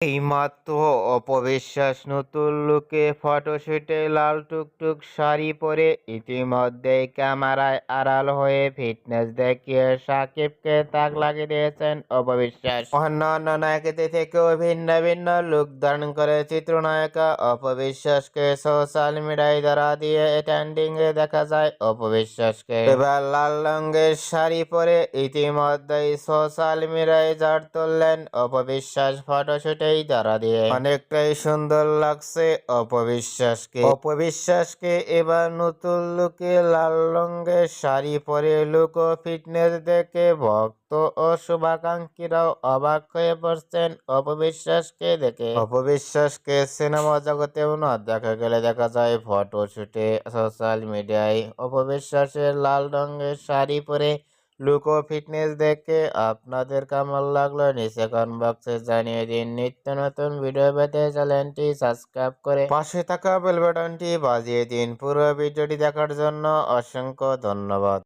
এইমাত্র অপবিশ্বাস নতুন লুকে ফটোশুটে লাল টুকটুক শাড়ি পরে ইতিমধ্যেই ক্যামেরায় আড়াল হয়ে ফিটনেস দেখিয়ে সাকিবকে তাক লাগিয়ে দিয়েছেন অপবিশ্বাস। অন্যান্য নায়িকাদের থেকেও ভিন্ন ভিন্ন লুক ধারণ করে চিত্রনায়িকা অপবিশ্বাসকে সোশ্যাল মিডিয়ায় দ্বারা দিয়ে ট্রেন্ডিং এ দেখা যায় অপবিশ্বাসকে। এবার লাল রঙের শাড়ি পরে ইতিমধ্যেই সোশ্যাল মিডিয়ায় ঝড় তুললেন অপবিশ্বাস ফটোশুটে দ্বারা দিয়ে। অনেকটাই সুন্দর লাগছে অপবিশ্বাসকে এবার নতুন লুকে লাল রঙের শাড়ি পরে লুক ও ফিটনেস দেখে ভক্ত ও শুভাকাঙ্ক্ষীরাও অবাক হয়ে পড়ছেন অপবিশ্বাসকে দেখে। অপবিশ্বাসকে সিনেমা জগতেও না দেখা গেলে দেখা যায় ফটোশুটে সোশ্যাল মিডিয়ায় অপবিশ্বাসের লাল রঙের শাড়ি পরে লুক ও ফিটনেস দেখে আপনাদের কেমন লাগলো নিচে কমেন্ট বক্সে জানিয়ে দিন। নিত্য নতুন ভিডিও পেতে চ্যানেলটি সাবস্ক্রাইব করে পাশে থাকা বেল বাটনটি বাজিয়ে দিন। পুরো ভিডিওটি দেখার জন্য অসংখ্য ধন্যবাদ।